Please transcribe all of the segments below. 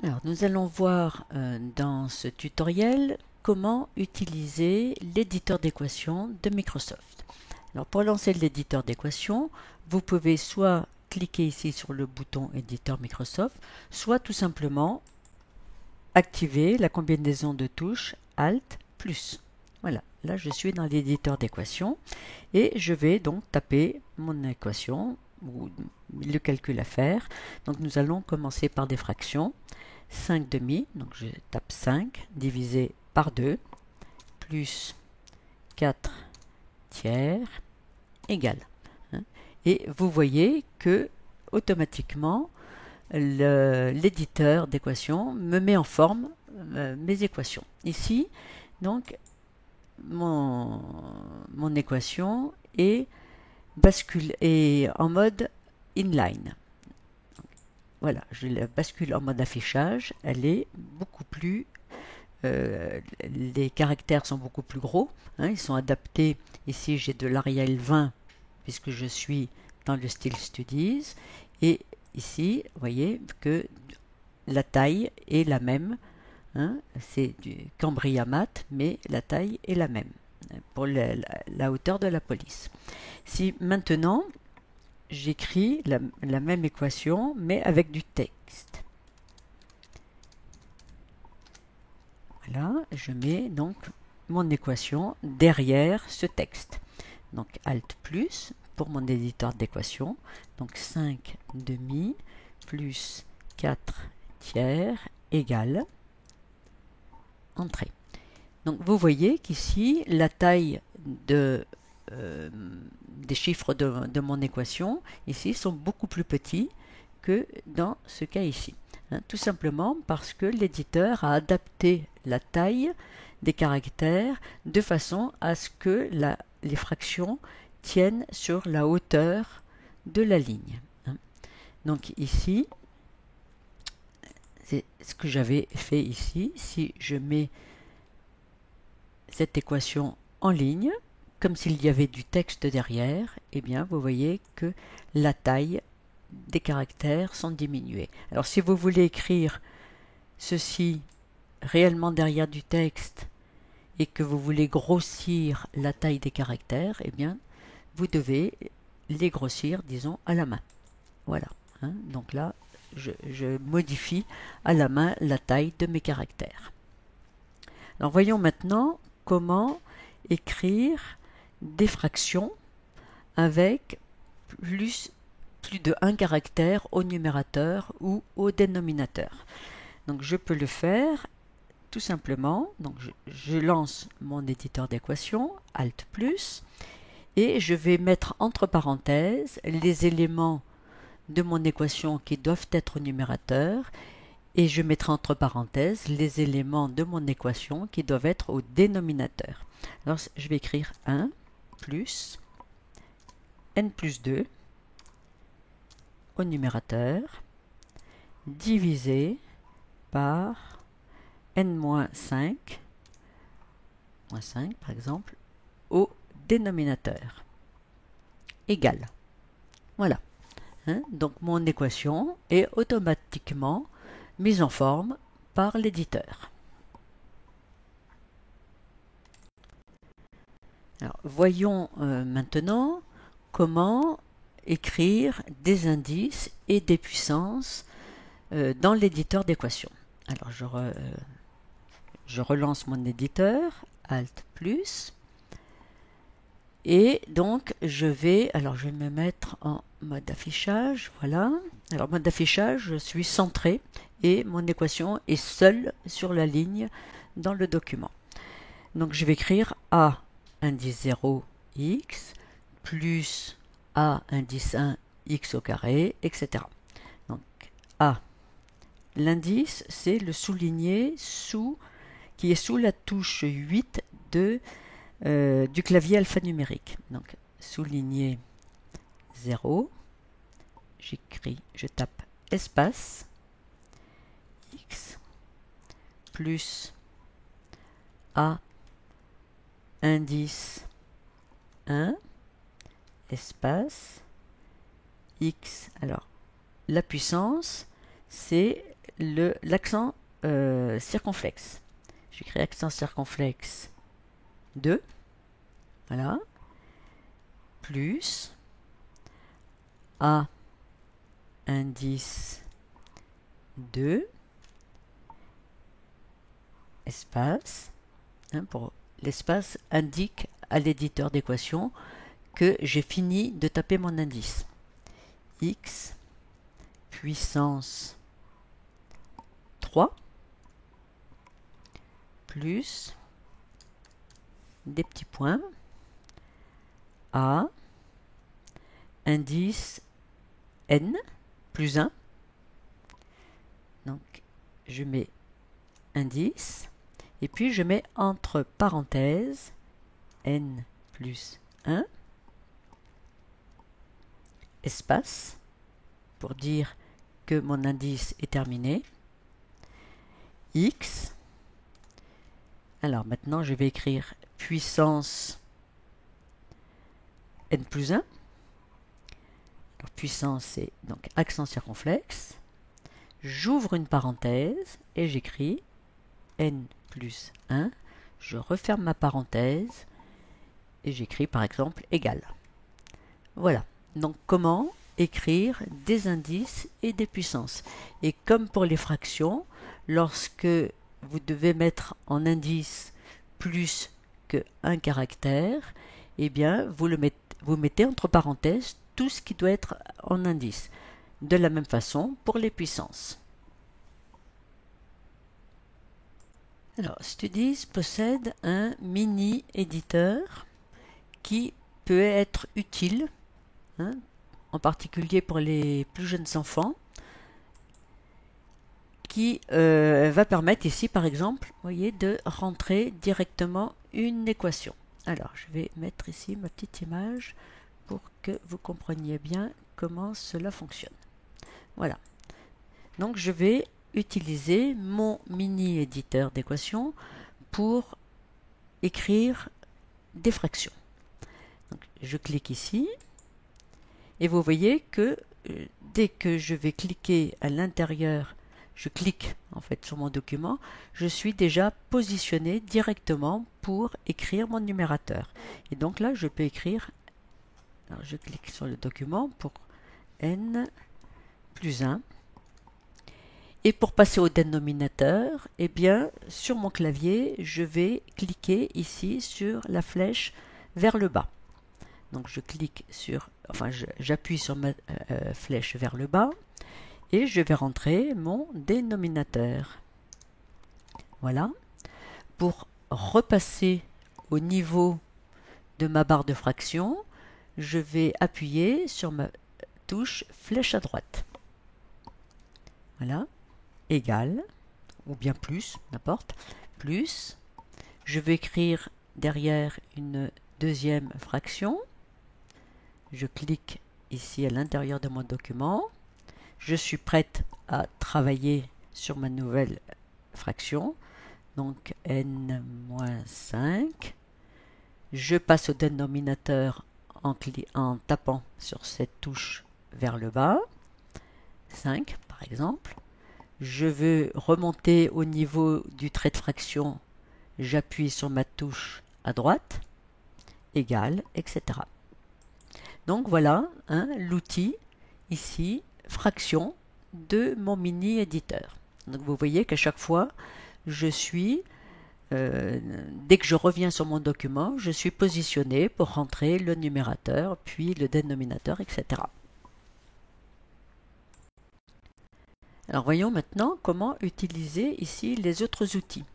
Alors, nous allons voir dans ce tutoriel comment utiliser l'éditeur d'équations de Microsoft. Alors, pour lancer l'éditeur d'équations, vous pouvez soit cliquer ici sur le bouton éditeur Microsoft, soit tout simplement activer la combinaison de touches Alt plus. Voilà, là je suis dans l'éditeur d'équations et je vais donc taper mon équation ou le calcul à faire. Donc nous allons commencer par des fractions. 5 demi, donc je tape 5 divisé par 2 plus 4 tiers égale. Et vous voyez que automatiquement l'éditeur d'équations me met en forme mes équations. Ici, donc, mon équation est en mode inline. Voilà, je la bascule en mode affichage. Elle est beaucoup plus... les caractères sont beaucoup plus gros. Ils sont adaptés. Ici, j'ai de l'Arial 20 puisque je suis dans le style Studies. Et ici, vous voyez que la taille est la même. C'est du Cambria Mat, mais la taille est la même pour la hauteur de la police. Si maintenant j'écris la même équation, mais avec du texte. Voilà, je mets donc mon équation derrière ce texte. Donc Alt plus pour mon éditeur d'équations. Donc 5 demi plus 4 tiers égale Entrée. Donc vous voyez qu'ici, la taille des chiffres de mon équation, ici, sont beaucoup plus petits que dans ce cas ici. Tout simplement parce que l'éditeur a adapté la taille des caractères de façon à ce que les fractions tiennent sur la hauteur de la ligne. Donc ici, c'est ce que j'avais fait ici. Si je mets cette équation en ligne, comme s'il y avait du texte derrière, eh bien, vous voyez que la taille des caractères sont diminuées. Alors, si vous voulez écrire ceci réellement derrière du texte et que vous voulez grossir la taille des caractères, eh bien, vous devez les grossir, disons, à la main. Voilà. Donc là, je modifie à la main la taille de mes caractères. Alors voyons maintenant comment écrire des fractions avec plus de 1 caractère au numérateur ou au dénominateur. Donc je peux le faire tout simplement. Donc je lance mon éditeur d'équations, Alt plus, et je vais mettre entre parenthèses les éléments de mon équation qui doivent être au numérateur et je mettrai entre parenthèses les éléments de mon équation qui doivent être au dénominateur. Alors je vais écrire 1 plus n plus 2 au numérateur divisé par n-5, moins 5 par exemple, au dénominateur égal. Voilà. Donc mon équation est automatiquement mise en forme par l'éditeur. Alors, voyons maintenant comment écrire des indices et des puissances dans l'éditeur d'équations. Alors je relance mon éditeur, Alt plus, et donc je vais me mettre en mode affichage, voilà. Alors mode affichage, je suis centré et mon équation est seule sur la ligne dans le document. Donc je vais écrire A indice 0 x plus A indice 1 x au carré, etc. Donc A, l'indice c'est le souligné qui est sous la touche 8 du clavier alphanumérique. Donc souligné 0, je tape espace x plus A indice 1 espace x. Alors la puissance c'est l'accent circonflexe. J'écris accent circonflexe 2, voilà, plus A indice 2, espace, hein, pour l'espace indique à l'éditeur d'équation que j'ai fini de taper mon indice. X puissance 3 plus des petits points A indice n plus 1. Donc je mets indice et puis je mets entre parenthèses n plus 1 espace pour dire que mon indice est terminé. X. Alors maintenant je vais écrire puissance n plus 1. Alors, puissance c'est donc accent circonflexe. J'ouvre une parenthèse et j'écris n plus 1. Je referme ma parenthèse et j'écris par exemple égal. Voilà. Donc comment écrire des indices et des puissances. Et comme pour les fractions, lorsque vous devez mettre en indice plus qu'un caractère, eh bien vous mettez entre parenthèses tout ce qui doit être en indice. De la même façon pour les puissances. Alors, Studies possède un mini-éditeur qui peut être utile, hein, en particulier pour les plus jeunes enfants, qui va permettre ici, par exemple, vous voyez, de rentrer directement une équation. Alors, je vais mettre ici ma petite image pour que vous compreniez bien comment cela fonctionne. Voilà. Donc, je vais utiliser mon mini-éditeur d'équations pour écrire des fractions. Donc, je clique ici et vous voyez que dès que je vais cliquer à l'intérieur, je clique en fait sur mon document, je suis déjà positionné directement pour écrire mon numérateur. Et donc là, je peux écrire, alors je clique sur le document pour n plus 1. Et pour passer au dénominateur, eh bien, sur mon clavier, je vais cliquer ici sur la flèche vers le bas. Donc je clique sur, enfin j'appuie sur ma flèche vers le bas et je vais rentrer mon dénominateur. Voilà. Pour repasser au niveau de ma barre de fraction, je vais appuyer sur ma touche flèche à droite. Voilà. Égal, ou bien plus, n'importe, plus, je vais écrire derrière une deuxième fraction, je clique ici à l'intérieur de mon document, je suis prête à travailler sur ma nouvelle fraction, donc n-5, je passe au dénominateur en tapant sur cette touche vers le bas, 5 par exemple. Je veux remonter au niveau du trait de fraction, j'appuie sur ma touche à droite, égal, etc. Donc voilà hein, l'outil ici, fraction de mon mini-éditeur. Donc vous voyez qu'à chaque fois, je suis, dès que je reviens sur mon document, je suis positionné pour rentrer le numérateur, puis le dénominateur, etc. Alors voyons maintenant comment utiliser ici les autres outils.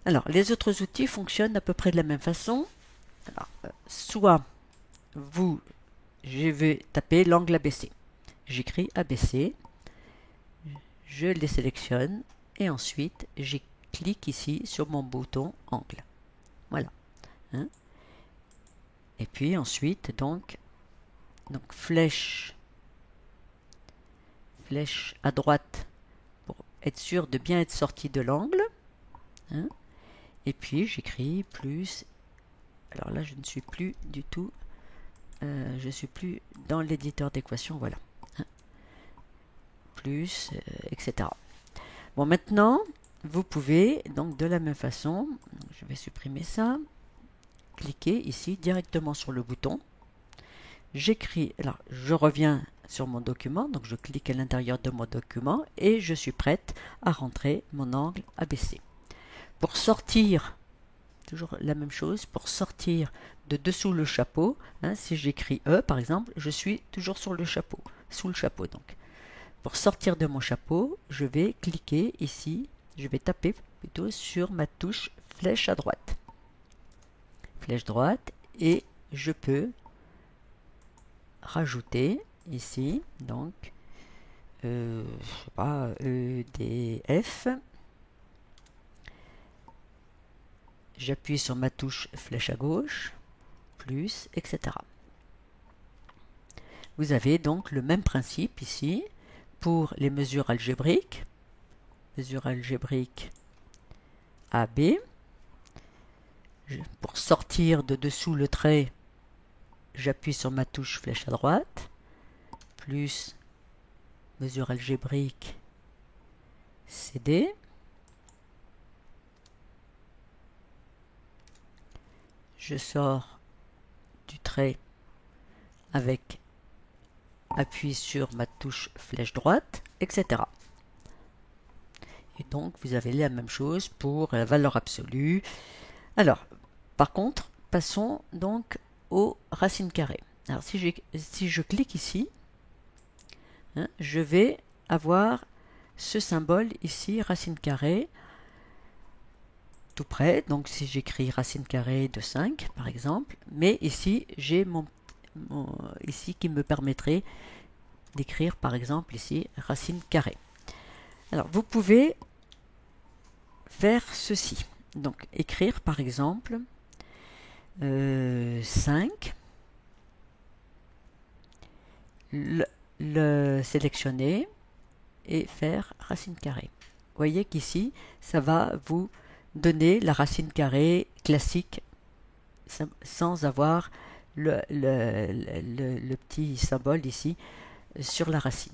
Alors les autres outils fonctionnent à peu près de la même façon. Alors, soit je vais taper l'angle ABC. J'écris ABC, je les sélectionne et ensuite je clique ici sur mon bouton angle. Voilà. Hein. Et puis ensuite donc flèche à droite pour être sûr de bien être sorti de l'angle. Hein. Et puis j'écris plus. Alors là, je ne suis plus du tout. Je suis plus dans l'éditeur d'équation. Voilà. Hein. Plus, etc. Bon, maintenant, vous pouvez, donc de la même façon, je vais supprimer ça, cliquer ici directement sur le bouton. J'écris, alors je reviens sur mon document, donc je clique à l'intérieur de mon document et je suis prête à rentrer mon angle ABC. Pour sortir, toujours la même chose, pour sortir de dessous le chapeau, hein, si j'écris E par exemple, je suis toujours sur le chapeau, sous le chapeau donc. Pour sortir de mon chapeau, je vais cliquer ici, je vais taper plutôt sur ma touche flèche à droite. Flèche droite et je peux rajouter ici, donc, je sais pas, EDF. J'appuie sur ma touche flèche à gauche, plus, etc. Vous avez donc le même principe ici pour les mesures algébriques. Mesure algébrique AB. Pour sortir de dessous le trait, j'appuie sur ma touche flèche à droite, plus mesure algébrique CD. Je sors du trait avec appui sur ma touche flèche droite, etc. Et donc vous avez la même chose pour la valeur absolue. Alors, par contre, passons donc aux racines carrées. Alors si je clique ici, hein, je vais avoir ce symbole ici, racine carrée, tout près. Donc si j'écris racine carrée de 5 par exemple, mais ici j'ai mon ici qui me permettrait d'écrire par exemple ici racine carrée. Alors vous pouvez faire ceci, donc écrire par exemple 5, le sélectionner et faire racine carrée. Vous voyez qu'ici ça va vous donner la racine carrée classique sans avoir le petit symbole ici sur la racine.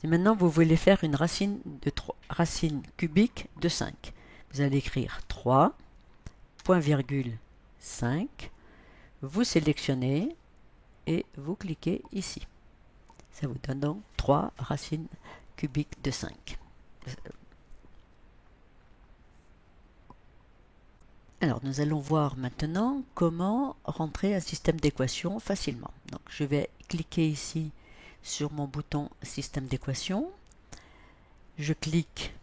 Et maintenant vous voulez faire une racine cubique de 5. Vous allez écrire 3, point virgule 5, vous sélectionnez et vous cliquez ici. Ça vous donne donc 3 racines cubiques de 5. Alors nous allons voir maintenant comment rentrer un système d'équations facilement. Donc je vais cliquer ici sur mon bouton système d'équations. Je clique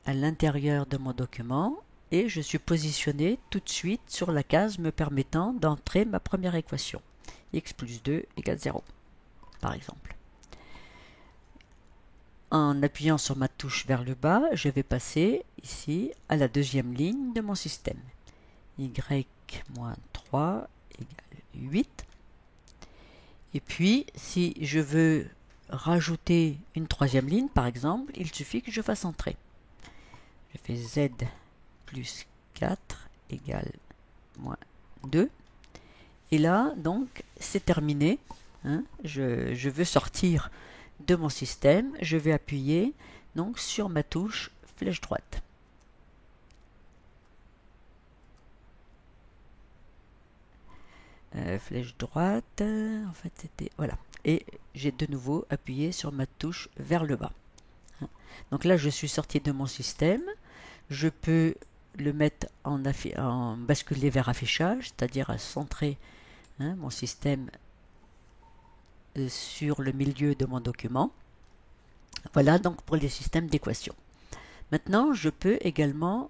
à l'intérieur de mon document et je suis positionné tout de suite sur la case me permettant d'entrer ma première équation. X plus 2 égale 0, par exemple. En appuyant sur ma touche vers le bas, je vais passer ici à la deuxième ligne de mon système. Y moins 3 égale 8. Et puis, si je veux rajouter une troisième ligne, par exemple, il suffit que je fasse entrer. Je fais Z plus 4 égale moins 2. Et là, donc, c'est terminé. Hein, je veux sortir de mon système. Je vais appuyer donc, sur ma touche flèche droite. Flèche droite, en fait c'était, voilà, et j'ai de nouveau appuyé sur ma touche vers le bas. Donc là je suis sorti de mon système, je peux le mettre en basculer vers affichage, c'est-à-dire à centrer mon système sur le milieu de mon document. Voilà donc pour les systèmes d'équations. Maintenant je peux également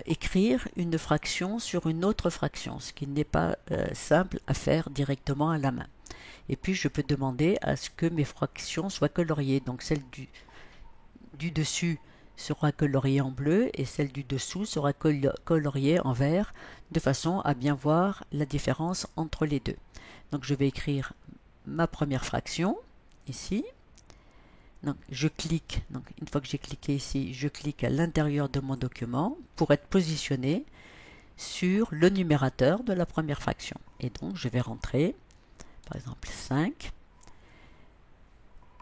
écrire une fraction sur une autre fraction, ce qui n'est pas simple à faire directement à la main. Et puis je peux demander à ce que mes fractions soient coloriées, donc celle du dessus sera coloriée en bleu et celle du dessous sera coloriée en vert, de façon à bien voir la différence entre les deux. Donc je vais écrire ma première fraction ici. Donc, je clique, donc une fois que j'ai cliqué ici, je clique à l'intérieur de mon document pour être positionné sur le numérateur de la première fraction. Et donc, je vais rentrer, par exemple, 5.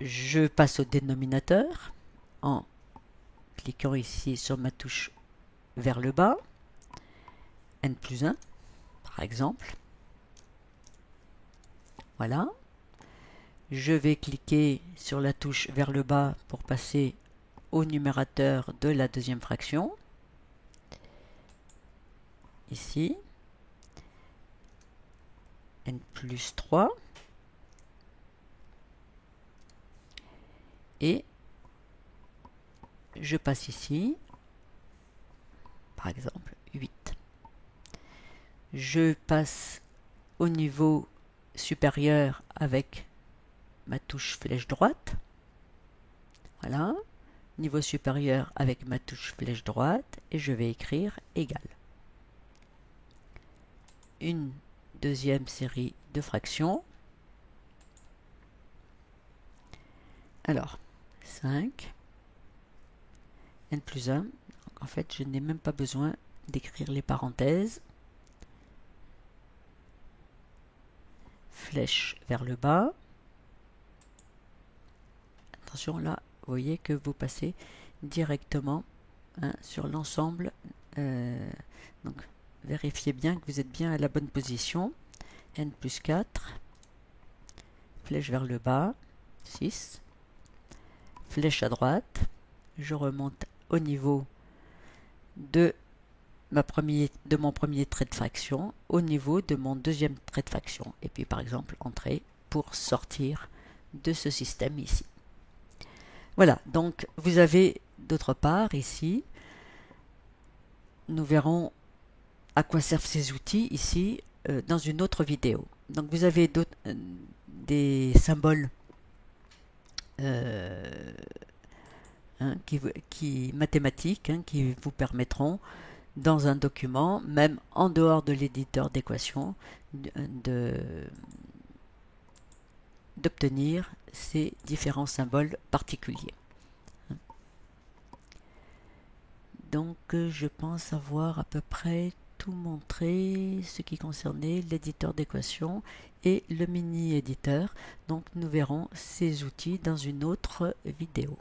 Je passe au dénominateur en cliquant ici sur ma touche vers le bas, n plus 1 par exemple. Voilà. Je vais cliquer sur la touche vers le bas pour passer au numérateur de la deuxième fraction. Ici. N plus 3. Et je passe ici, par exemple 8. Je passe au niveau supérieur avec ma touche flèche droite. Voilà. Niveau supérieur avec ma touche flèche droite et je vais écrire égal. Une deuxième série de fractions. Alors, 5, n plus 1. Donc, en fait, je n'ai même pas besoin d'écrire les parenthèses. Flèche vers le bas. Attention, là, vous voyez que vous passez directement sur l'ensemble. Donc, vérifiez bien que vous êtes bien à la bonne position. N plus 4. Flèche vers le bas. 6. Flèche à droite. Je remonte au niveau de mon premier trait de fraction, au niveau de mon deuxième trait de fraction. Et puis, par exemple, entrer pour sortir de ce système ici. Voilà, donc vous avez d'autre part ici, nous verrons à quoi servent ces outils ici dans une autre vidéo. Donc vous avez des symboles mathématiques qui vous permettront dans un document, même en dehors de l'éditeur d'équations, d'obtenir ces différents symboles particuliers. Donc je pense avoir à peu près tout montré, ce qui concernait l'éditeur d'équations et le mini-éditeur. Donc nous verrons ces outils dans une autre vidéo.